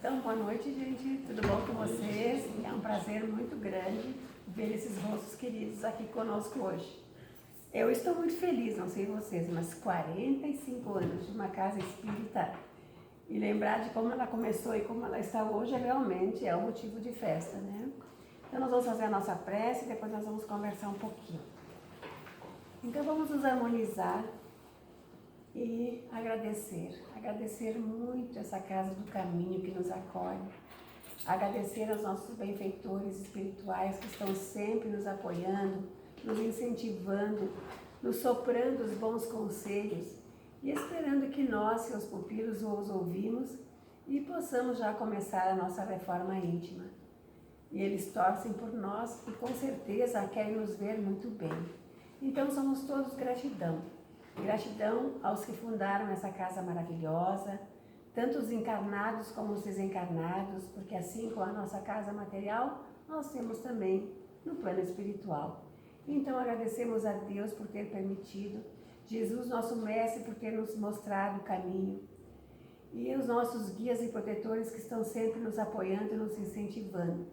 Então, boa noite, gente. Tudo bom com vocês? É um prazer muito grande ver esses rostos queridos aqui conosco hoje. Eu estou muito feliz, não sei vocês, mas 45 anos de uma casa espírita e lembrar de como ela começou e como ela está hoje realmente é um motivo de festa, né? Então, nós vamos fazer a nossa prece e depois nós vamos conversar um pouquinho. Então, vamos nos harmonizar e agradecer muito essa casa do caminho que nos acolhe, agradecer aos nossos benfeitores espirituais que estão sempre nos apoiando, nos incentivando, nos soprando os bons conselhos e esperando que nós, seus pupilos, os ouvimos e possamos já começar a nossa reforma íntima. E eles torcem por nós e com certeza querem nos ver muito bem. Então somos todos gratidão. Gratidão aos que fundaram essa casa maravilhosa, tanto os encarnados como os desencarnados, porque assim como a nossa casa material, nós temos também no plano espiritual. Então agradecemos a Deus por ter permitido, Jesus, nosso mestre, por ter nos mostrado o caminho, e os nossos guias e protetores que estão sempre nos apoiando e nos incentivando.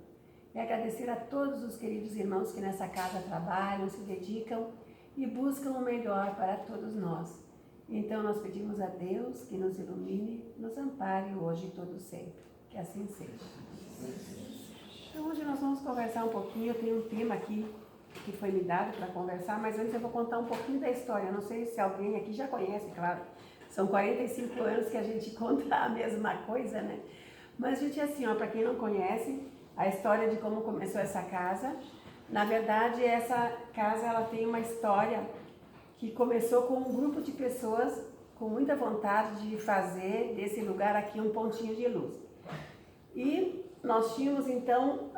E agradecer a todos os queridos irmãos que nessa casa trabalham, se dedicam e buscam o melhor para todos nós. Então nós pedimos a Deus que nos ilumine, nos ampare hoje e todo sempre. Que assim seja. Então hoje nós vamos conversar um pouquinho, eu tenho um tema aqui que foi me dado para conversar, mas antes eu vou contar um pouquinho da história. Eu não sei se alguém aqui já conhece, claro. São 45 anos que a gente conta a mesma coisa, né? Mas gente, assim, ó, para quem não conhece, a história de como começou essa casa. Na verdade, essa casa ela tem uma história que começou com um grupo de pessoas com muita vontade de fazer desse lugar aqui um pontinho de luz. E nós tínhamos então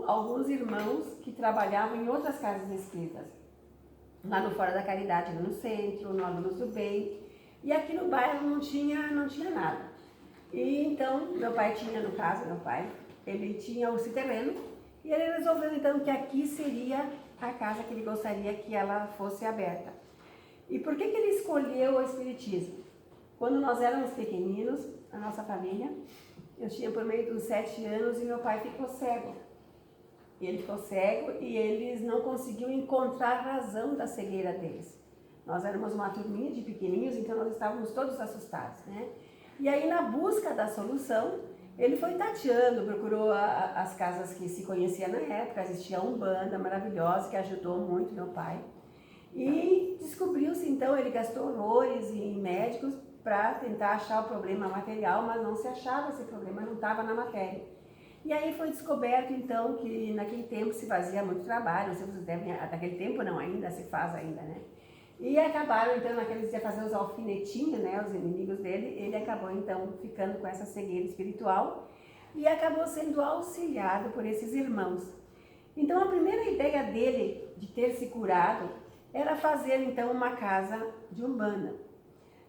alguns irmãos que trabalhavam em outras casas espíritas, lá no Fora da Caridade, no centro, no Alunos do Bem, e aqui no bairro não tinha nada. E então, meu pai, ele tinha esse terreno. E ele resolveu então que aqui seria a casa que ele gostaria que ela fosse aberta. E por que ele escolheu o Espiritismo? Quando nós éramos pequeninos, a nossa família, eu tinha por meio dos 7 anos e meu pai ficou cego. Ele ficou cego e eles não conseguiam encontrar razão da cegueira deles. Nós éramos uma turminha de pequenininhos, então nós estávamos todos assustados, né? E aí na busca da solução, ele foi tateando, procurou as casas que se conhecia na época, existia uma Umbanda maravilhosa que ajudou muito meu pai. E descobriu-se então, ele gastou horrores em médicos para tentar achar o problema material, mas não se achava esse problema, não estava na matéria. E aí foi descoberto então que naquele tempo se fazia muito trabalho, não sei se vocês devem, naquele tempo não, ainda se faz ainda, né? E acabaram então, naqueles dias, fazer os alfinetinhos, né, os inimigos dele, ele acabou então ficando com essa cegueira espiritual e acabou sendo auxiliado por esses irmãos. Então a primeira ideia dele de ter se curado era fazer então uma casa de Umbanda.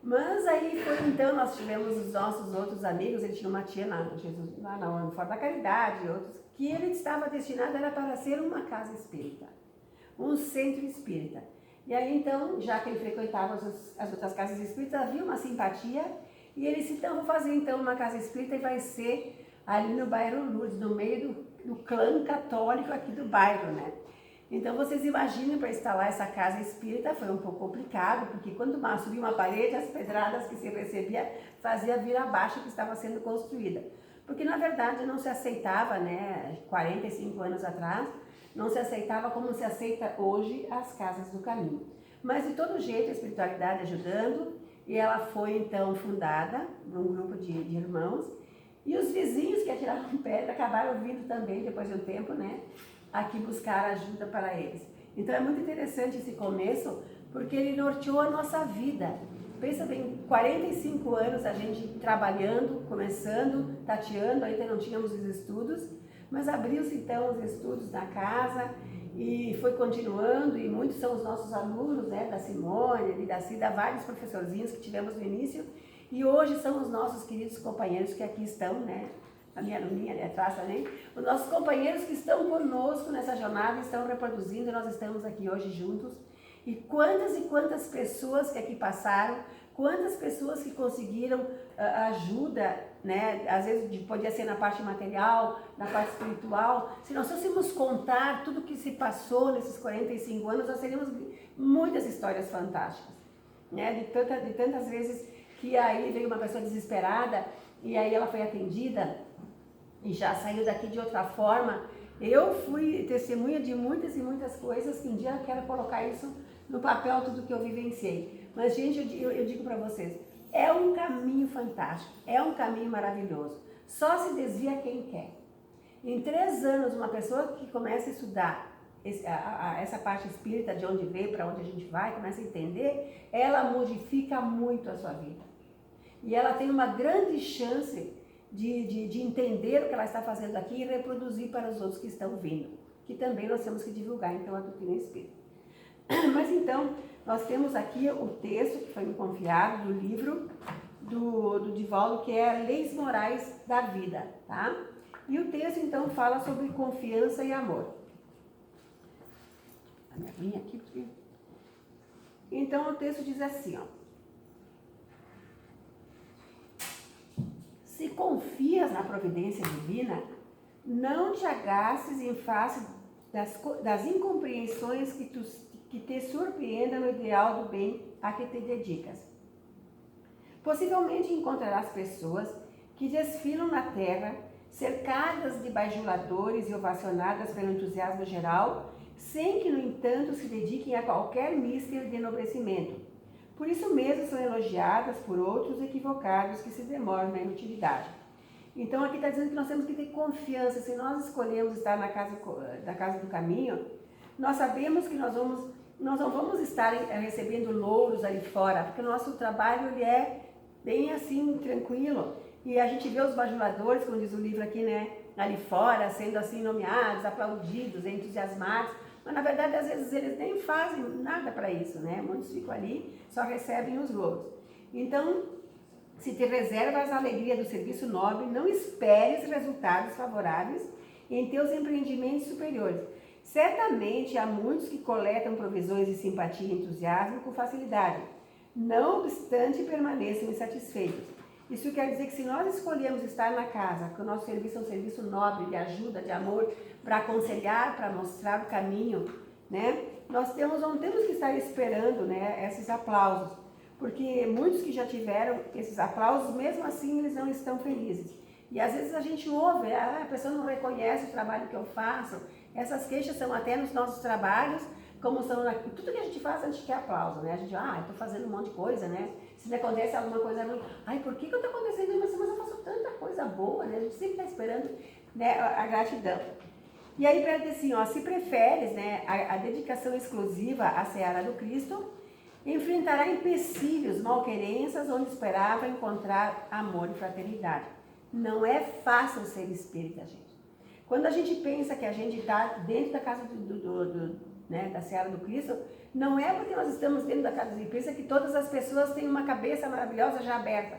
Mas aí foi então, nós tivemos os nossos outros amigos, ele tinha uma tia lá no Fora da Caridade, outros, que ele estava destinado era para ser uma casa espírita, um centro espírita. E aí então, já que ele frequentava as outras casas espíritas, havia uma simpatia e ele disse, então vou fazer então uma casa espírita e vai ser ali no bairro Lourdes, no meio do clã católico aqui do bairro, né? Então vocês imaginem, para instalar essa casa espírita foi um pouco complicado, porque quando subia uma parede, as pedradas que se recebia fazia vir abaixo que estava sendo construída. Porque na verdade não se aceitava, né, 45 anos atrás, não se aceitava como se aceita hoje as casas do caminho. Mas de todo jeito a espiritualidade ajudando, e ela foi então fundada por um grupo de irmãos, e os vizinhos que atiravam pedra acabaram vindo também, depois de um tempo, né, aqui buscar ajuda para eles. Então é muito interessante esse começo, porque ele norteou a nossa vida. Pensa bem, 45 anos a gente trabalhando, começando, tateando, ainda não tínhamos os estudos, mas abriu-se então os estudos na casa e foi continuando, e muitos são os nossos alunos, né, da Simone, da Cida, vários professorzinhos que tivemos no início, e hoje são os nossos queridos companheiros que aqui estão, né, a minha aluninha ali atrás também, os nossos companheiros que estão conosco nessa jornada, estão reproduzindo, e nós estamos aqui hoje juntos. E quantas pessoas que aqui passaram, quantas pessoas que conseguiram ajuda, né? Às vezes podia ser na parte material, na parte espiritual. Se nós fôssemos contar tudo que se passou nesses 45 anos, nós teríamos muitas histórias fantásticas, né? De tantas vezes que aí veio uma pessoa desesperada e aí ela foi atendida e já saiu daqui de outra forma. Eu fui testemunha de muitas e muitas coisas que um dia eu quero colocar isso no papel, tudo que eu vivenciei. Mas, gente, eu digo para vocês, é um caminho fantástico, é um caminho maravilhoso. Só se desvia quem quer. Em 3 anos, uma pessoa que começa a estudar essa parte espírita, de onde veio, para onde a gente vai, começa a entender, ela modifica muito a sua vida. E ela tem uma grande chance de entender o que ela está fazendo aqui e reproduzir para os outros que estão vindo, que também nós temos que divulgar, então, a doutrina espírita. Mas então, nós temos aqui o texto que foi me confiado do livro do Divaldo, que é Leis Morais da Vida, tá? E o texto, então, fala sobre confiança e amor. A minha linha aqui, porque... Então, o texto diz assim, ó. Se confias na providência divina, não te agastes em face das incompreensões que te surpreendam no ideal do bem a que te dedicas. Possivelmente encontrarás pessoas que desfilam na terra, cercadas de bajuladores e ovacionadas pelo entusiasmo geral, sem que, no entanto, se dediquem a qualquer míster de enobrecimento. Por isso mesmo são elogiadas por outros equivocados que se demoram na inutilidade. Então aqui está dizendo que nós temos que ter confiança. Se nós escolhemos estar na casa do caminho, nós sabemos que nós não vamos estar recebendo louros ali fora, porque o nosso trabalho ele é bem assim, tranquilo. E a gente vê os bajuladores, como diz o livro aqui, né, ali fora, sendo assim nomeados, aplaudidos, entusiasmados. Mas, na verdade, às vezes eles nem fazem nada para isso, né? Muitos ficam ali, só recebem os louros. Então, se te reservas a alegria do serviço nobre, não esperes resultados favoráveis em teus empreendimentos superiores. Certamente há muitos que coletam provisões de simpatia e entusiasmo com facilidade. Não obstante, permaneçam insatisfeitos. Isso quer dizer que se nós escolhemos estar na casa, que o nosso serviço é um serviço nobre, de ajuda, de amor, para aconselhar, para mostrar o caminho, né? Não temos que estar esperando, né, esses aplausos, porque muitos que já tiveram esses aplausos, mesmo assim eles não estão felizes. E às vezes a gente ouve, a pessoa não reconhece o trabalho que eu faço. Essas queixas são até nos nossos trabalhos, como são tudo que a gente faz, a gente quer aplauso, né? A gente, eu estou fazendo um monte de coisa, né? Se me acontece alguma coisa ruim, por que está acontecendo isso? Mas eu faço tanta coisa boa, né? A gente sempre está esperando, né, a gratidão. E aí, para dizer assim, ó, se preferes, né, a dedicação exclusiva à seara do Cristo, enfrentará empecilhos, malquerenças, onde esperava encontrar amor e fraternidade. Não é fácil ser espírita, gente. Quando a gente pensa que a gente está dentro da casa né, da seara do Cristo, não é porque nós estamos dentro da casa do Espírita que todas as pessoas têm uma cabeça maravilhosa já aberta.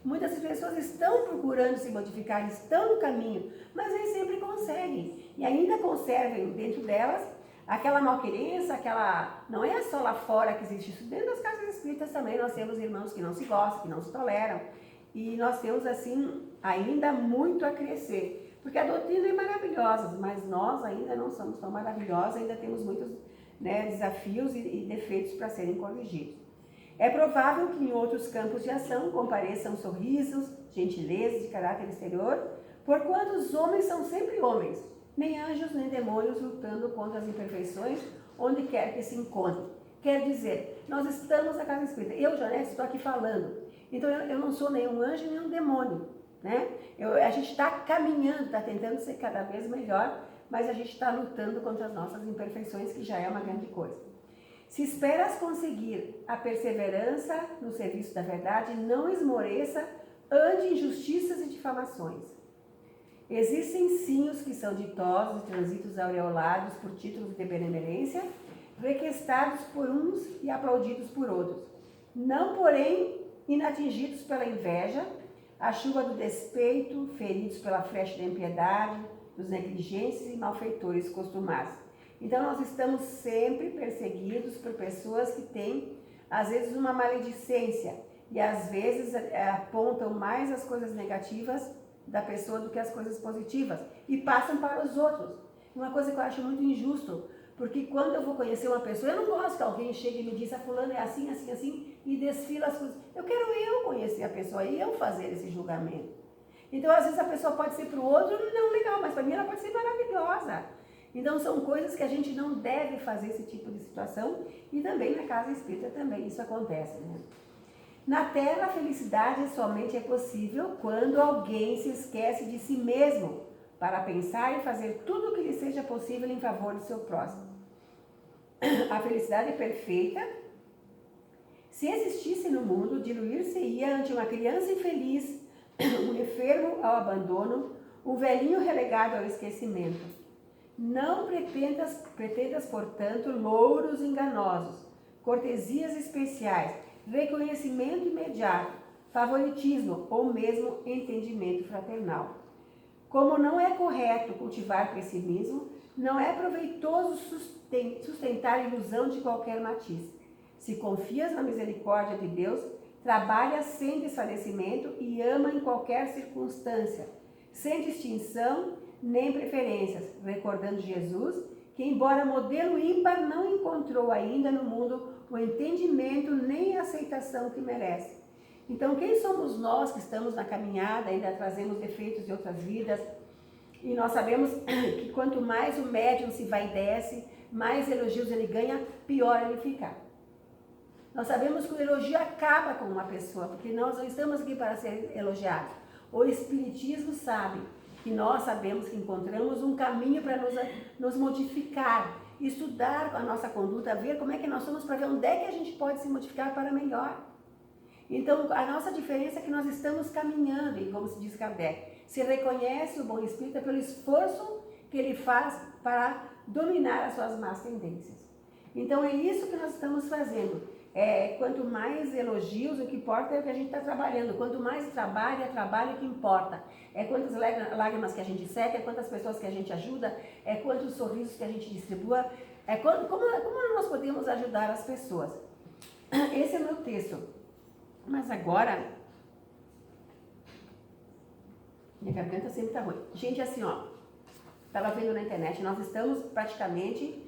Muitas pessoas estão procurando se modificar, estão no caminho, mas nem sempre conseguem. E ainda conservam dentro delas aquela malquerença, não é só lá fora que existe isso. Dentro das casas espíritas também nós temos irmãos que não se gostam, que não se toleram. E nós temos, assim, ainda muito a crescer. Porque a doutrina é maravilhosa, mas nós ainda não somos tão maravilhosos, ainda temos muitos, né, desafios e defeitos para serem corrigidos. É provável que em outros campos de ação compareçam sorrisos, gentilezas de caráter exterior, porquanto os homens são sempre homens, nem anjos nem demônios lutando contra as imperfeições onde quer que se encontrem. Quer dizer, nós estamos na casa espírita. Eu, Janete, estou aqui falando. Então eu não sou nenhum anjo nem um demônio, né? A gente está caminhando, está tentando ser cada vez melhor, mas a gente está lutando contra as nossas imperfeições, que já é uma grande coisa. Se esperas conseguir a perseverança no serviço da verdade, não esmoreça ante injustiças e difamações. Existem sim os que são ditosos e transitos aureolados por títulos de benemerência, requestados por uns e aplaudidos por outros. Não, porém, inatingidos pela inveja, a chuva do despeito, feridos pela flecha da impiedade, dos negligentes e malfeitores costumados. Então, nós estamos sempre perseguidos por pessoas que têm, às vezes, uma maledicência. e às vezes apontam mais as coisas negativas da pessoa do que as coisas positivas e passam para os outros. Uma coisa que eu acho muito injusto, porque quando eu vou conhecer uma pessoa, eu não gosto que alguém chegue e me diz, a fulana é assim, assim, assim, e desfila as coisas. Eu quero eu conhecer a pessoa e eu fazer esse julgamento. Então, às vezes a pessoa pode ser para o outro não legal, mas para mim ela pode ser maravilhosa. Então, são coisas que a gente não deve fazer esse tipo de situação, e também na casa espírita também isso acontece, né? Na Terra, a felicidade somente é possível quando alguém se esquece de si mesmo para pensar e fazer tudo o que lhe seja possível em favor do seu próximo. A felicidade perfeita, se existisse no mundo, diluir-se-ia ante uma criança infeliz, um enfermo ao abandono, um velhinho relegado ao esquecimento. Não pretendas, portanto, louros enganosos, cortesias especiais, reconhecimento imediato, favoritismo ou mesmo entendimento fraternal. Como não é correto cultivar pessimismo, não é proveitoso sustentar a ilusão de qualquer matiz. Se confias na misericórdia de Deus, trabalha sem desfalecimento e ama em qualquer circunstância, sem distinção nem preferências, recordando Jesus, que embora modelo ímpar, não encontrou ainda no mundo o entendimento nem a aceitação que merece. Então, quem somos nós que estamos na caminhada, ainda trazemos defeitos de outras vidas, e nós sabemos que quanto mais o médium se vai e desce, mais elogios ele ganha, pior ele fica. Nós sabemos que o elogio acaba com uma pessoa, porque nós não estamos aqui para ser elogiados. O Espiritismo sabe que nós sabemos que encontramos um caminho para nos modificar, estudar a nossa conduta, ver como é que nós somos, para ver onde é que a gente pode se modificar para melhor. Então, a nossa diferença é que nós estamos caminhando, e como se diz Kardec, se reconhece o bom espírita pelo esforço que ele faz para dominar as suas más tendências. Então, é isso que nós estamos fazendo. Quanto mais elogios, o que importa é o que a gente está trabalhando. Quanto mais trabalho, é trabalho que importa. É quantas lágrimas que a gente seca, é quantas pessoas que a gente ajuda, é quantos sorrisos que a gente distribua, como nós podemos ajudar as pessoas. Esse é o meu texto. Mas agora, minha garganta sempre está ruim. Gente, assim, ó, estava vendo na internet, nós estamos praticamente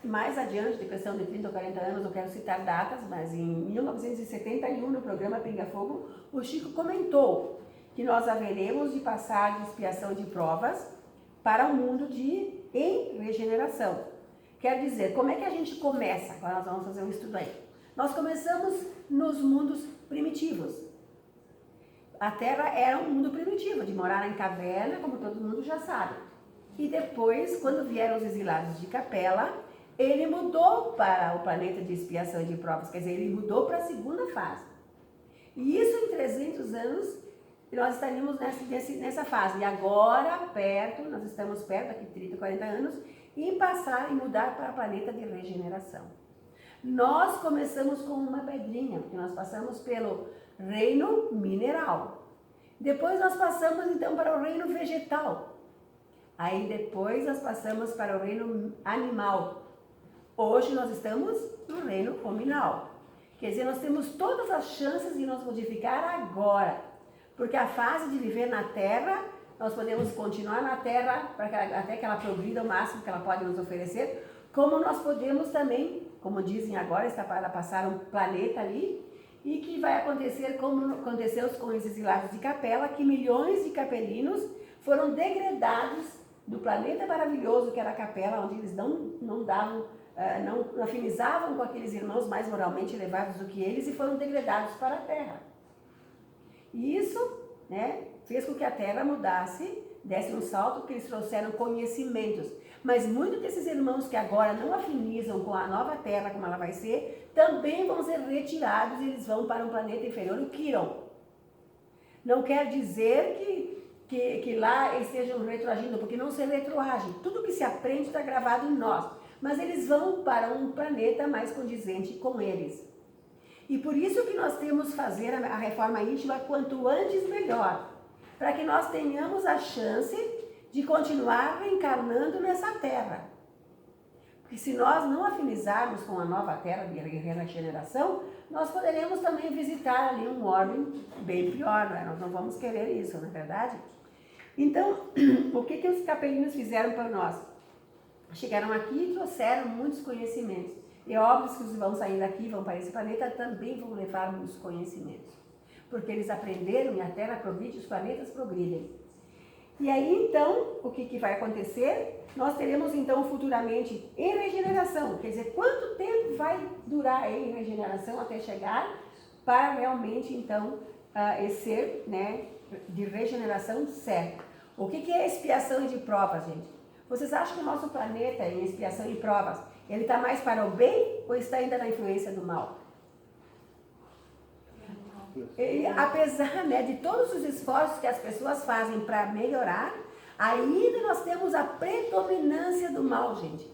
mais adiante, de questão de 30 ou 40 anos, não quero citar datas, mas em 1971, no programa Pinga Fogo, o Chico comentou que nós haveremos de passar de expiação de provas para um mundo em regeneração. Quer dizer, como é que a gente começa? Agora nós vamos fazer um estudo aí. Nós começamos nos mundos primitivos. A Terra era um mundo primitivo, de morar em caverna, como todo mundo já sabe. E depois, quando vieram os exilados de Capela, ele mudou para o planeta de expiação e de provas, quer dizer, ele mudou para a segunda fase. E isso em 300 anos, nós estaríamos nessa fase. E agora, nós estamos perto, daqui 30, 40 anos, em passar e mudar para o planeta de regeneração. Nós começamos com uma pedrinha, porque nós passamos pelo reino mineral. Depois nós passamos então para o reino vegetal. Aí depois nós passamos para o reino animal. Hoje nós estamos no reino hominal. Quer dizer, nós temos todas as chances de nos modificar agora. Porque a fase de viver na Terra, nós podemos continuar na Terra até que ela progrida o máximo que ela pode nos oferecer, como nós podemos também, como dizem agora, está para passar um planeta ali, e que vai acontecer como aconteceu com os exilados de Capela, que milhões de capelinos foram degradados do planeta maravilhoso que era a Capela, onde eles não afinizavam com aqueles irmãos mais moralmente elevados do que eles e foram degradados para a Terra. E isso, né, fez com que a Terra mudasse, desse um salto, porque eles trouxeram conhecimentos. Mas muitos desses irmãos que agora não afinizam com a nova Terra, como ela vai ser, também vão ser retirados e eles vão para um planeta inferior, o Quiron. Não quer dizer que lá eles estejam retroagindo, porque não se retroage. Tudo que se aprende está gravado em nós. Mas eles vão para um planeta mais condizente com eles. E por isso que nós temos que fazer a reforma íntima quanto antes melhor. Para que nós tenhamos a chance de continuar reencarnando nessa Terra. Porque se nós não afinizarmos com a nova terra de regeneração, nós poderemos também visitar ali um orbe bem pior, não é? Nós não vamos querer isso, não é verdade? Então, o que os capelinhos fizeram para nós? Chegaram aqui e trouxeram muitos conhecimentos. E é óbvio que os irmãos saindo daqui, vão para esse planeta, também vão levar muitos conhecimentos. Porque eles aprenderam e a Terra progride, os planetas progridem. E aí, então, o que vai acontecer? Nós teremos, então, futuramente, em regeneração. Quer dizer, quanto tempo vai durar em regeneração até chegar para realmente, então, esse ser, né, de regeneração certo. O que é expiação de provas, gente? Vocês acham que o nosso planeta, em expiação e provas, ele está mais para o bem ou está ainda na influência do mal? E, apesar, né, de todos os esforços que as pessoas fazem para melhorar, ainda nós temos a predominância do mal, gente.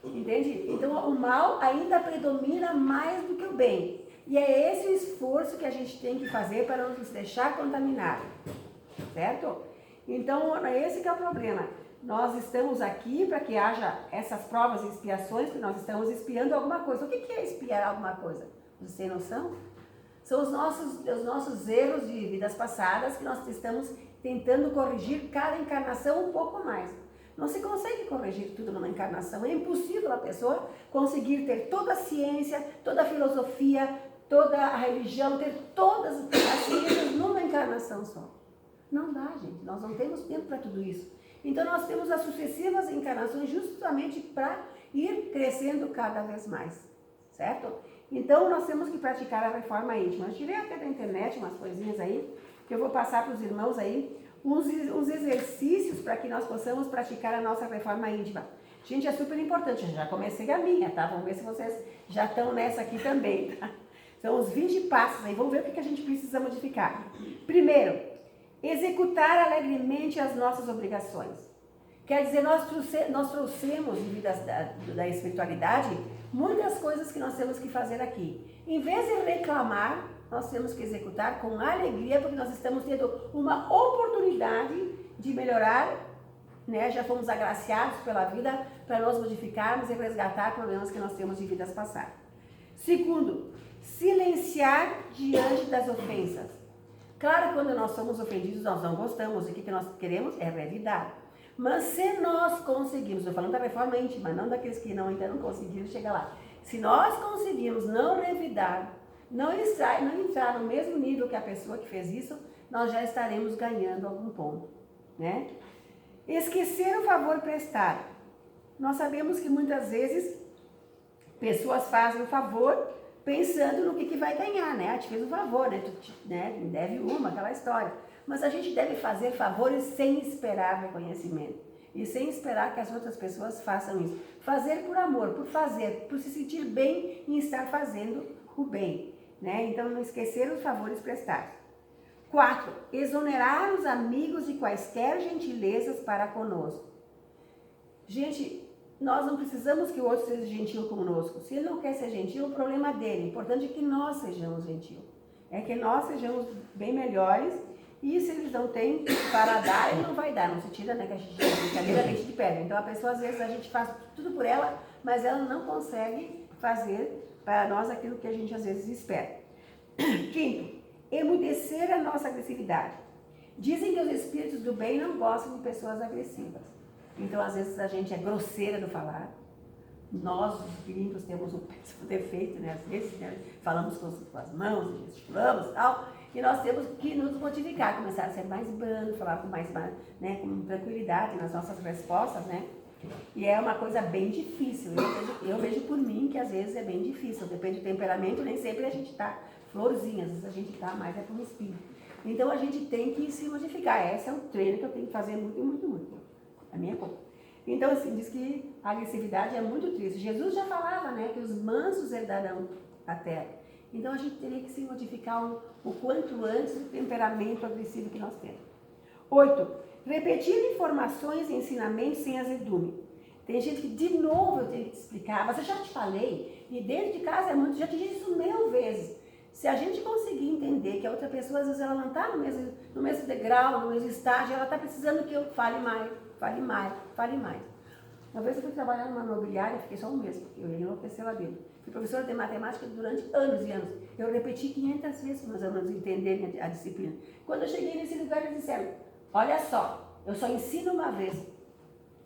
Entende? Então, o mal ainda predomina mais do que o bem. E é esse o esforço que a gente tem que fazer para não nos deixar contaminar. Certo? Então, esse que é o problema. Nós estamos aqui para que haja essas provas e expiações, que nós estamos expiando alguma coisa. O que é expiar alguma coisa? Vocês têm noção? São os nossos erros de vidas passadas que nós estamos tentando corrigir cada encarnação um pouco mais. Não se consegue corrigir tudo numa encarnação. É impossível a pessoa conseguir ter toda a ciência, toda a filosofia, toda a religião, ter todas as ciências numa encarnação só. Não dá, gente. Nós não temos tempo para tudo isso. Então, nós temos as sucessivas encarnações justamente para ir crescendo cada vez mais. Certo? Então, nós temos que praticar a reforma íntima. Eu tirei até da internet umas coisinhas aí, que eu vou passar para os irmãos aí, uns exercícios para que nós possamos praticar a nossa reforma íntima. Gente, é super importante. Eu já comecei a minha, tá? Vamos ver se vocês já estão nessa aqui também, tá? São os 20 passos aí. Vamos ver o que a gente precisa modificar. Primeiro, executar alegremente as nossas obrigações. Quer dizer, nós trouxemos em vidas da espiritualidade muitas coisas que nós temos que fazer aqui. Em vez de reclamar, nós temos que executar com alegria, porque nós estamos tendo uma oportunidade de melhorar, né? Já fomos agraciados pela vida para nós modificarmos e resgatar problemas que nós temos de vidas passadas. Segundo, silenciar diante das ofensas. Claro que quando nós somos ofendidos, nós não gostamos, e o que nós queremos é revidar. Mas se nós conseguirmos, estou falando da reforma íntima, não daqueles que ainda não conseguiram chegar lá. Se nós conseguirmos não revidar, não entrar no mesmo nível que a pessoa que fez isso, nós já estaremos ganhando algum ponto, né? Esquecer o favor prestado. Nós sabemos que muitas vezes pessoas fazem o favor pensando no que vai ganhar, né? Te fez um favor, né? Me deve uma, aquela história. Mas a gente deve fazer favores sem esperar reconhecimento. E sem esperar que as outras pessoas façam isso. Fazer por amor, por fazer, por se sentir bem em estar fazendo o bem, né? Então, não esquecer os favores prestados. 4. Exonerar os amigos de quaisquer gentilezas para conosco. Gente, nós não precisamos que o outro seja gentil conosco. Se ele não quer ser gentil, o problema é dele. O importante é que nós sejamos gentil. É que nós sejamos bem melhores. E se eles não têm para dar, ele não vai dar. Não se tira, né, que a gente brincadeira leite de pedra. Então, a pessoa, às vezes, a gente faz tudo por ela, mas ela não consegue fazer para nós aquilo que a gente, às vezes, espera. 5. Emudecer a nossa agressividade. Dizem que os espíritos do bem não gostam de pessoas agressivas. Então, às vezes, a gente é grosseira no falar. Nós, os gringos, temos um péssimo defeito, né? Às vezes, né? Falamos com as mãos, gesticulamos e tal. E nós temos que nos modificar, começar a ser mais brando, falar com mais, né, com tranquilidade nas nossas respostas, né? E é uma coisa bem difícil. Eu vejo por mim que às vezes é bem difícil. Depende do temperamento, nem sempre a gente está florzinha, às vezes a gente está mais por um espírito. Então a gente tem que se modificar. Esse é um treino que eu tenho que fazer muito, muito, muito. A minha conta. Então, assim, diz que a agressividade é muito triste. Jesus já falava, né, que os mansos herdarão a terra. Então, a gente teria que se modificar o quanto antes do temperamento agressivo que nós temos. 8. Repetir informações e ensinamentos sem azedume. Tem gente que, de novo, eu tenho que te explicar, mas eu já te falei, e dentro de casa é muito, já te disse isso 1000 vezes. Se a gente conseguir entender que a outra pessoa, às vezes, ela não está no mesmo degrau, no mesmo estágio, ela está precisando que eu fale mais, fale mais, fale mais. Uma vez eu fui trabalhar numa imobiliária, fiquei só um mês, porque eu ia enlouquecer lá dentro. Fui professora de matemática durante anos e anos. Eu repeti 500 vezes para meus alunos entenderem a disciplina. Quando eu cheguei nesse lugar, eles disseram, olha só, eu só ensino uma vez.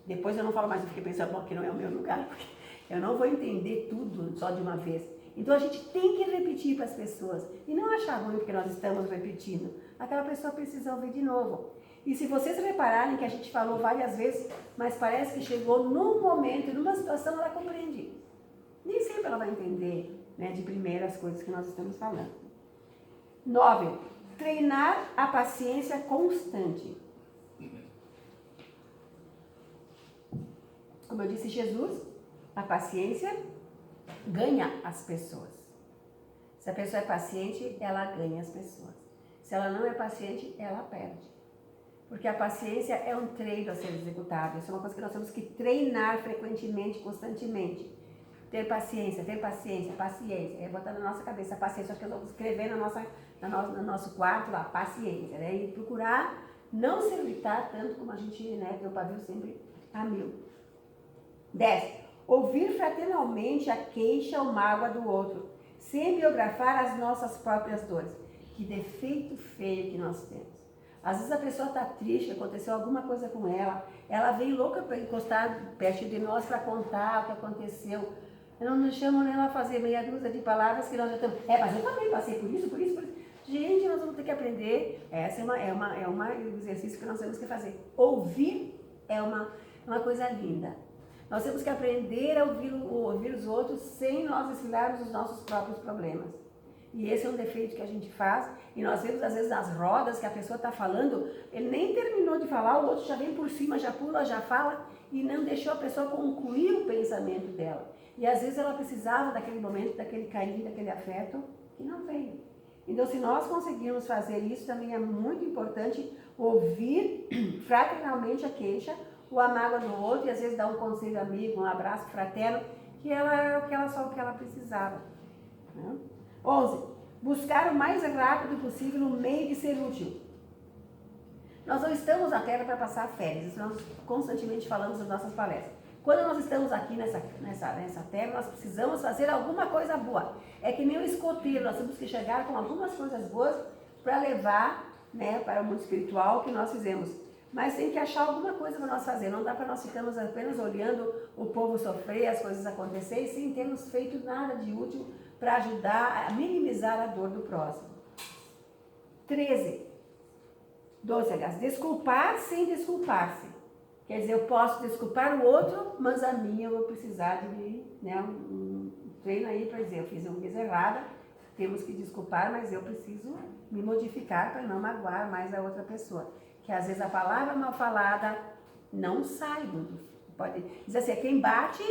Depois eu não falo mais, eu fiquei pensando, bom, que não é o meu lugar, porque eu não vou entender tudo só de uma vez. Então a gente tem que repetir para as pessoas. E não achar ruim porque nós estamos repetindo. Aquela pessoa precisa ouvir de novo. E se vocês repararem que a gente falou várias vezes, mas parece que chegou num momento, numa situação, ela compreende. Nem sempre ela vai entender, né, de primeira as coisas que nós estamos falando. 9. Treinar a paciência constante. Como eu disse, Jesus, a paciência ganha as pessoas. Se a pessoa é paciente, ela ganha as pessoas. Se ela não é paciente, ela perde. Porque a paciência é um treino a ser executado. Isso é uma coisa que nós temos que treinar frequentemente, constantemente. Ter paciência, paciência. É botar na nossa cabeça a paciência. Acho que eu vou escrever no nosso quarto lá, paciência. Né? E procurar não se irritar tanto como a gente, né, tem o pavio sempre a 1000. 10. Ouvir fraternalmente a queixa ou mágoa do outro, sem biografar as nossas próprias dores. Que defeito feio que nós temos. Às vezes a pessoa está triste, aconteceu alguma coisa com ela vem louca para encostar perto de nós para contar o que aconteceu. Não nos chamam nem a fazer meia dúzia de palavras que nós já estamos. Mas eu também passei por isso. Gente, nós vamos ter que aprender. Essa é um exercício que nós temos que fazer. Ouvir é uma coisa linda. Nós temos que aprender a ouvir os outros sem nós desfilarmos os nossos próprios problemas. E esse é um defeito que a gente faz. E nós vemos, às vezes, nas rodas que a pessoa está falando, ele nem terminou de falar, o outro já vem por cima, já pula, já fala, e não deixou a pessoa concluir o pensamento dela. E às vezes ela precisava daquele momento, daquele carinho, daquele afeto, que não veio. Então, se nós conseguirmos fazer isso, também é muito importante ouvir fraternalmente a queixa, ou a mágoa do outro, e às vezes dar um conselho amigo, um abraço fraterno, que era só o que ela precisava. Né? 11. Buscar o mais rápido possível no meio de ser útil. Nós não estamos na Terra para passar férias, isso nós constantemente falamos nas nossas palestras. Quando nós estamos aqui nessa Terra, nós precisamos fazer alguma coisa boa. É que nem o escoteiro, nós temos que chegar com algumas coisas boas para levar, né, para o mundo espiritual que nós fizemos. Mas tem que achar alguma coisa para nós fazer. Não dá para nós ficarmos apenas olhando o povo sofrer, as coisas acontecerem, sem termos feito nada de útil para ajudar a minimizar a dor do próximo. 13. 12, aliás, desculpar sem desculpar-se. Quer dizer, eu posso desculpar o outro, mas a mim eu vou precisar de um treino aí para dizer, eu fiz uma coisa errada, temos que desculpar, mas eu preciso me modificar para não magoar mais a outra pessoa. Que às vezes a palavra mal falada não sai pode dizer assim, quem bate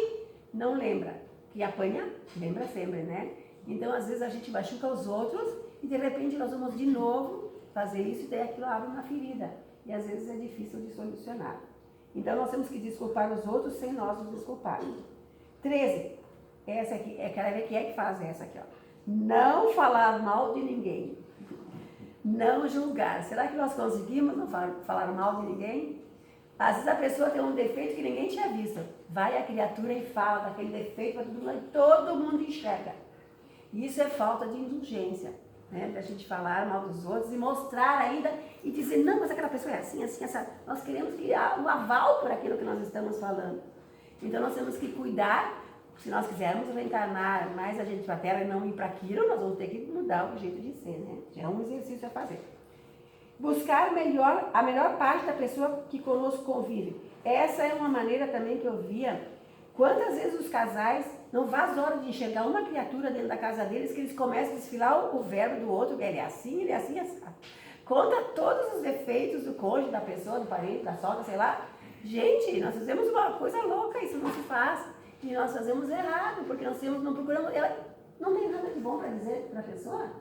não lembra, que apanha lembra sempre, né? Então às vezes a gente machuca os outros e de repente nós vamos de novo fazer isso e daí aquilo abre uma ferida e às vezes é difícil de solucionar. Então nós temos que desculpar os outros sem nós nos desculparmos. 13, essa aqui, quero ver quem é que faz essa aqui, ó. Não falar mal de ninguém. Não julgar. Será que nós conseguimos não falar mal de ninguém? Às vezes a pessoa tem um defeito que ninguém tinha visto. Vai a criatura e fala daquele defeito para todo mundo e todo mundo enxerga. Isso é falta de indulgência, né? Da gente falar mal dos outros e mostrar ainda e dizer, não, mas aquela pessoa é assim, assim, essa. Nós queremos criar um aval por aquilo que nós estamos falando. Então nós temos que cuidar. Se nós quisermos reencarnar mais a gente para a Terra e não ir para aquilo, nós vamos ter que mudar o jeito de ser, né? É um exercício a fazer. Buscar a melhor parte da pessoa que conosco convive. Essa é uma maneira também que eu via. Quantas vezes os casais não faz hora de enxergar uma criatura dentro da casa deles que eles começam a desfilar o verbo do outro, ele é assim, assim. Conta todos os defeitos do cônjuge, da pessoa, do parente, da sogra, sei lá. Gente, nós fizemos uma coisa louca, isso não se faz. E nós fazemos errado, porque nós não procuramos, ela não tem nada de bom para dizer para a pessoa,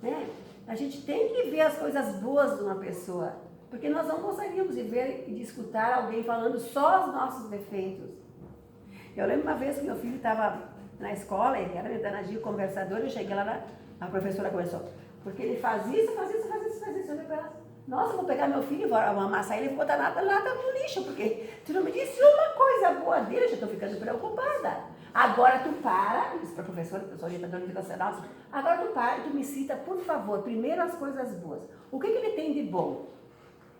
né? A gente tem que ver as coisas boas de uma pessoa, porque nós não gostaríamos de ver e de escutar alguém falando só os nossos defeitos. Eu lembro uma vez que meu filho estava na escola, ele era metanagia, conversador, eu cheguei lá, a professora começou, porque ele faz isso, eu olhei para ela, Nossa, eu vou pegar meu filho, vou amassar ele e vou botar nada no lixo, porque tu não me disse uma coisa boa dele, eu já estou ficando preocupada. Agora tu para, disse para a professora, que eu sou orientadora educacional, agora tu para e tu me cita, por favor, primeiro as coisas boas. O que ele tem de bom?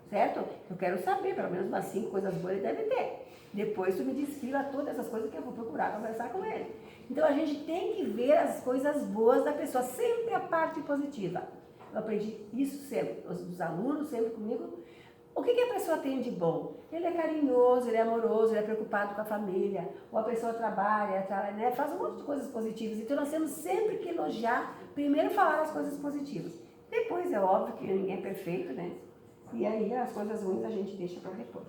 Certo? Eu quero saber, pelo menos umas 5 coisas boas ele deve ter. Depois tu me desfila todas essas coisas que eu vou procurar conversar com ele. Então a gente tem que ver as coisas boas da pessoa, sempre a parte positiva. Eu aprendi isso sempre, os alunos sempre comigo. O que a pessoa tem de bom? Ele é carinhoso, ele é amoroso, ele é preocupado com a família, ou a pessoa trabalha, né, faz um monte de coisas positivas. Então nós temos sempre que elogiar, primeiro falar as coisas positivas. Depois é óbvio que ninguém é perfeito, né? E aí as coisas ruins a gente deixa para depois.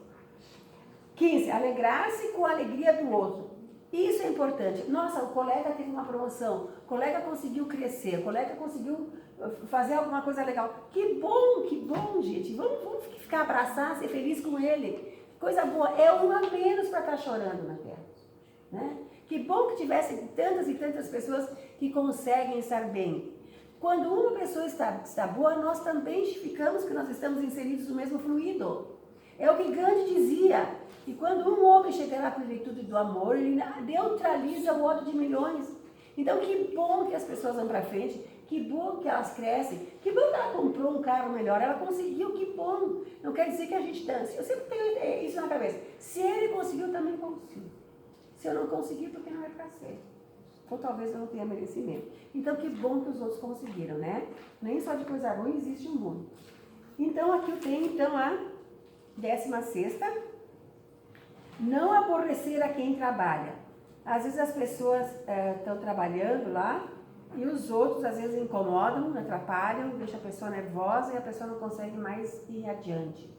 15. Alegrar-se com a alegria do outro. Isso é importante. Nossa, o colega teve uma promoção, o colega conseguiu crescer, o colega conseguiu fazer alguma coisa legal. Que bom, gente. Vamos ficar abraçar, ser feliz com ele. Coisa boa. É um a menos para estar chorando na terra. Né? Que bom que tivesse tantas e tantas pessoas que conseguem estar bem. Quando uma pessoa está boa, nós também ficamos que nós estamos inseridos no mesmo fluido. É o que Gandhi dizia, que quando um homem chegar à plenitude do amor, ele neutraliza o ódio de milhões. Então, que bom que as pessoas vão para frente, que bom que elas crescem, que bom que ela comprou um carro melhor, ela conseguiu, que bom. Não quer dizer que a gente dance. Eu sempre tenho isso na cabeça. Se ele conseguiu, eu também consigo. Se eu não conseguir, porque não é para ser. Ou talvez eu não tenha merecimento. Então, que bom que os outros conseguiram, né? Nem só de coisa ruim existe um mundo. Então, aqui eu tenho, então, a 16ª. Não aborrecer a quem trabalha. Às vezes as pessoas estão trabalhando lá e os outros, às vezes, incomodam, atrapalham, deixam a pessoa nervosa e a pessoa não consegue mais ir adiante.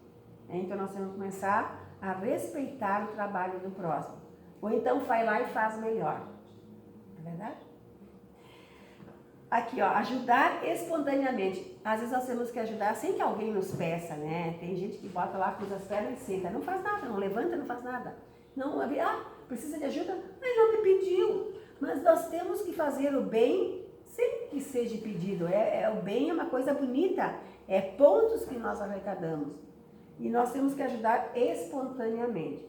Então, nós temos que começar a respeitar o trabalho do próximo. Ou então, vai lá e faz melhor. É verdade? Aqui, ó, ajudar espontaneamente. Às vezes nós temos que ajudar sem que alguém nos peça, né? Tem gente que bota lá, cruza as pernas e senta. Não faz nada, não levanta, não faz nada. Não, precisa de ajuda? Mas não me pediu. Mas nós temos que fazer o bem sem que seja pedido. O bem é uma coisa bonita. É pontos que nós arrecadamos. E nós temos que ajudar espontaneamente.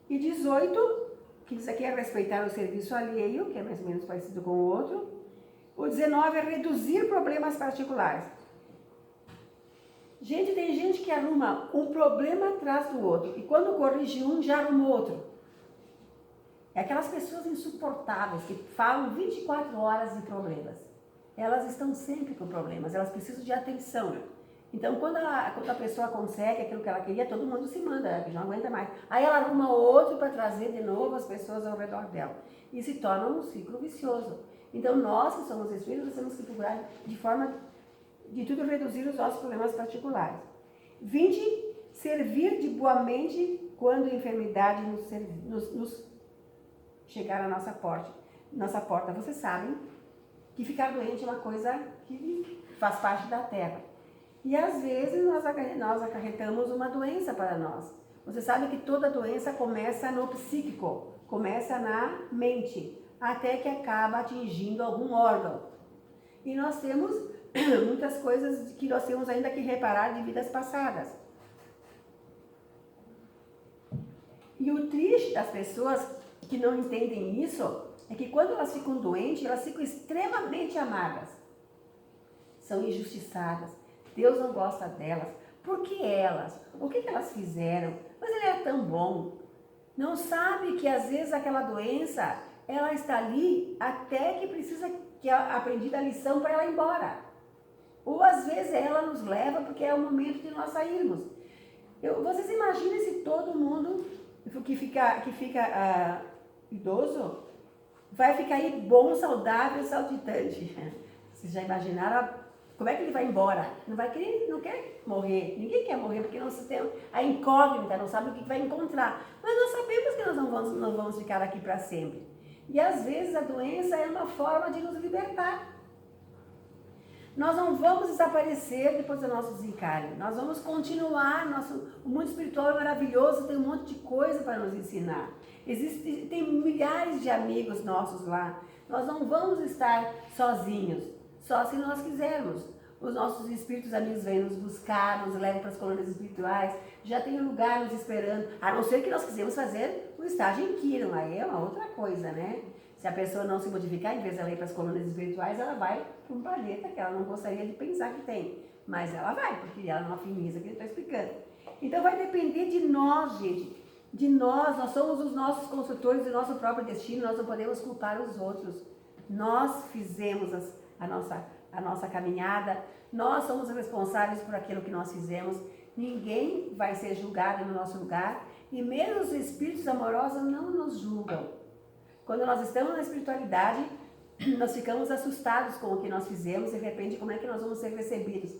E 18, que isso aqui é respeitar o serviço alheio, que é mais ou menos parecido com o outro. O 19 é reduzir problemas particulares. Gente, tem gente que arruma um problema atrás do outro. E quando corrige um, já arruma outro. É aquelas pessoas insuportáveis que falam 24 horas de problemas. Elas estão sempre com problemas, elas precisam de atenção. Então, quando a pessoa consegue aquilo que ela queria, todo mundo se manda, que não aguenta mais. Aí ela arruma outro para trazer de novo as pessoas ao redor dela. E se torna um ciclo vicioso. Então, nós que somos espíritos, nós temos que procurar de forma de tudo reduzir os nossos problemas particulares. 20, servir de boa mente quando a enfermidade nos chegar à nossa porta. Vocês sabem que ficar doente é uma coisa que faz parte da terra. E às vezes nós acarretamos uma doença para nós. Você sabe que toda doença começa no psíquico, começa na mente, até que acaba atingindo algum órgão. E nós temos muitas coisas que nós temos ainda que reparar de vidas passadas. E o triste das pessoas que não entendem isso é que quando elas ficam doentes, elas ficam extremamente amargas. São injustiçadas. Deus não gosta delas. Por que elas? O que elas fizeram? Mas ele é tão bom. Não sabe que às vezes aquela doença, ela está ali até que precisa que aprendida a lição para ela ir embora. Ou às vezes ela nos leva porque é o momento de nós sairmos. Vocês imaginem se todo mundo que fica idoso vai ficar aí bom, saudável, saltitante. Vocês já imaginaram como é que ele vai embora? Não quer morrer. Ninguém quer morrer porque não se tem a incógnita, não sabe o que vai encontrar. Mas nós sabemos que nós não vamos ficar aqui para sempre. E às vezes a doença é uma forma de nos libertar. Nós não vamos desaparecer depois do nosso desencarne. Nós vamos continuar. O mundo espiritual é maravilhoso, tem um monte de coisa para nos ensinar. Tem milhares de amigos nossos lá. Nós não vamos estar sozinhos, só se nós quisermos. os nossos espíritos amigos vêm nos buscar, nos levam para as colônias espirituais, já tem um lugar nos esperando, a não ser que nós quisemos fazer o estágio em Kiron, aí é uma outra coisa, né? Se a pessoa não se modificar, em vez de ela ir para as colônias espirituais, ela vai para um planeta que ela não gostaria de pensar que tem. Mas ela vai, porque ela não afiniza, que ele está explicando. Então vai depender de nós, gente. De nós somos os nossos construtores do nosso próprio destino, nós não podemos culpar os outros. Nós fizemos a nossa caminhada, nós somos responsáveis por aquilo que nós fizemos. Ninguém vai ser julgado no nosso lugar e mesmo os espíritos amorosos não nos julgam. Quando nós estamos na espiritualidade, nós ficamos assustados com o que nós fizemos e de repente como é que nós vamos ser recebidos.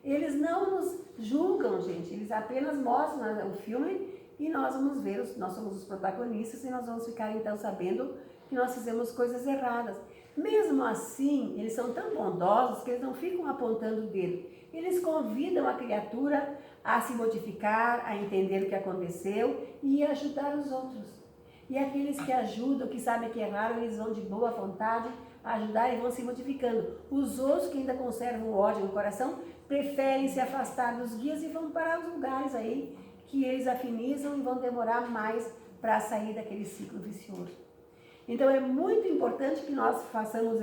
Eles não nos julgam, gente, eles apenas mostram o filme e nós vamos ver, nós somos os protagonistas e nós vamos ficar então sabendo que nós fizemos coisas erradas. Mesmo assim, eles são tão bondosos que eles não ficam apontando o dedo. Eles convidam a criatura a se modificar, a entender o que aconteceu e a ajudar os outros. E aqueles que ajudam, que sabem que erraram, eles vão de boa vontade ajudar e vão se modificando. Os outros que ainda conservam o ódio no coração, preferem se afastar dos guias e vão para os lugares aí que eles afinizam e vão demorar mais para sair daquele ciclo vicioso. Então é muito importante que nós façamos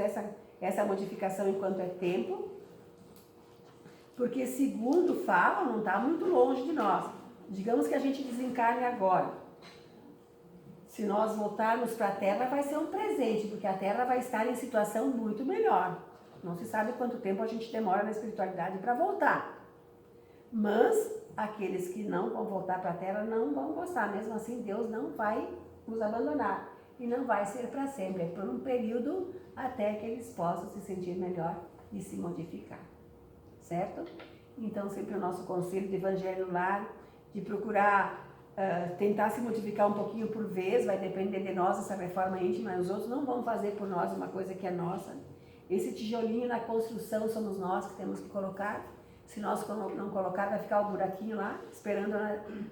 essa modificação enquanto é tempo, porque segundo falam, não está muito longe de nós. Digamos que a gente desencarne agora. Se nós voltarmos para a Terra, vai ser um presente, porque a Terra vai estar em situação muito melhor. Não se sabe quanto tempo a gente demora na espiritualidade para voltar. Mas aqueles que não vão voltar para a Terra não vão gostar. Mesmo assim, Deus não vai nos abandonar. E não vai ser para sempre. É por um período até que eles possam se sentir melhor e se modificar. Certo? Então, sempre o nosso conselho de Evangelho no Lar, de procurar tentar se modificar um pouquinho por vez, vai depender de nós essa reforma íntima, os outros não vão fazer por nós uma coisa que é nossa. Esse tijolinho na construção somos nós que temos que colocar. Se nós não colocar, vai ficar o buraquinho lá, esperando,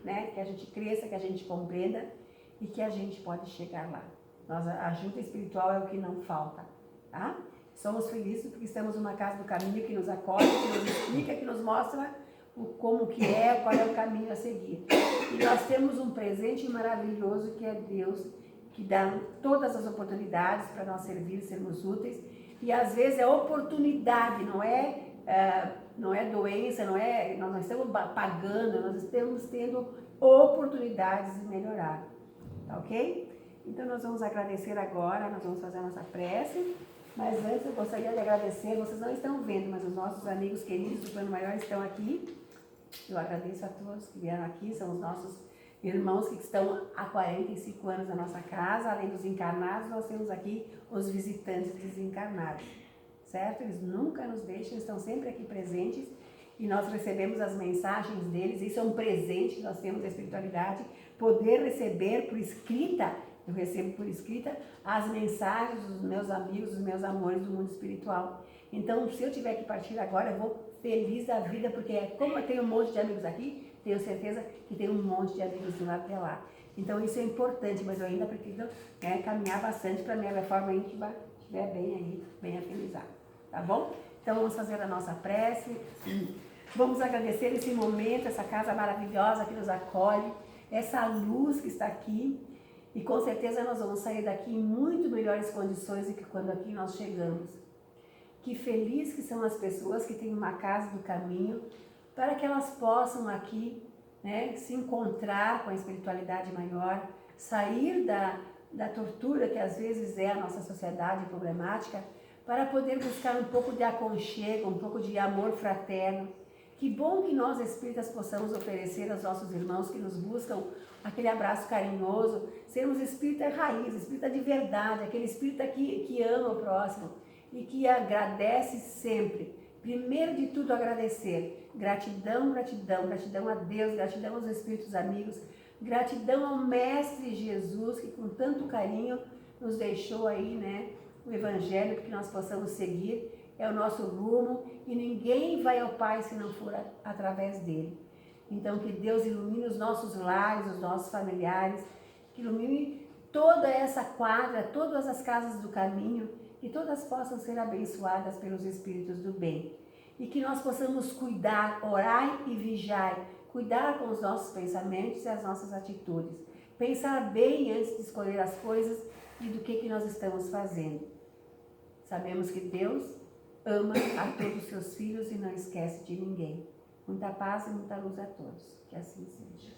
né, que a gente cresça, que a gente compreenda e que a gente pode chegar lá. A ajuda espiritual é o que não falta, tá? Somos felizes porque estamos numa casa do caminho que nos acolhe, que nos explica, que nos mostra como que é, qual é o caminho a seguir. E nós temos um presente maravilhoso que é Deus, que dá todas as oportunidades para nós servir, sermos úteis. E às vezes é oportunidade, não é doença, nós não estamos pagando, nós estamos tendo oportunidades de melhorar. Tá ok? Então nós vamos agradecer agora, nós vamos fazer a nossa prece. Mas antes eu gostaria de agradecer, vocês não estão vendo, mas os nossos amigos queridos do Plano Maior estão aqui. Eu agradeço a todos que vieram aqui, são os nossos irmãos que estão há 45 anos na nossa casa. Além dos encarnados, nós temos aqui os visitantes desencarnados, certo? Eles nunca nos deixam, estão sempre aqui presentes e nós recebemos as mensagens deles. Isso é um presente que nós temos da espiritualidade, poder receber por escrita. Eu recebo por escrita as mensagens dos meus amigos, dos meus amores do mundo espiritual. Então, se eu tiver que partir agora, eu vou feliz da vida, porque como eu tenho um monte de amigos aqui, tenho certeza que tem um monte de amigos do lado de lá. Então, isso é importante, mas eu ainda preciso caminhar bastante para a minha reforma íntima estiver bem aí, bem afinizada. Tá bom? Então, vamos fazer a nossa prece. Vamos agradecer esse momento, essa casa maravilhosa que nos acolhe, essa luz que está aqui. E com certeza nós vamos sair daqui em muito melhores condições do que quando aqui nós chegamos. Que feliz que são as pessoas que têm uma casa do caminho, para que elas possam aqui, né, se encontrar com a espiritualidade maior, sair da tortura que às vezes é a nossa sociedade problemática, para poder buscar um pouco de aconchego, um pouco de amor fraterno. Que bom que nós espíritas possamos oferecer aos nossos irmãos que nos buscam aquele abraço carinhoso, sermos espírita raiz, espírita de verdade, aquele espírita que ama o próximo e que agradece sempre. Primeiro de tudo agradecer, gratidão, gratidão, gratidão a Deus, gratidão aos espíritos amigos, gratidão ao Mestre Jesus que com tanto carinho nos deixou aí, né, o Evangelho para que nós possamos seguir. É o nosso rumo e ninguém vai ao Pai se não for através dele. Então que Deus ilumine os nossos lares, os nossos familiares, que ilumine toda essa quadra, todas as casas do caminho, que todas possam ser abençoadas pelos Espíritos do bem. e que nós possamos cuidar, orar e vigiar, cuidar com os nossos pensamentos e as nossas atitudes. Pensar bem antes de escolher as coisas e do que nós estamos fazendo. Sabemos que Deus ama a todos os seus filhos e não esquece de ninguém. Muita paz e muita luz a todos. Que assim seja.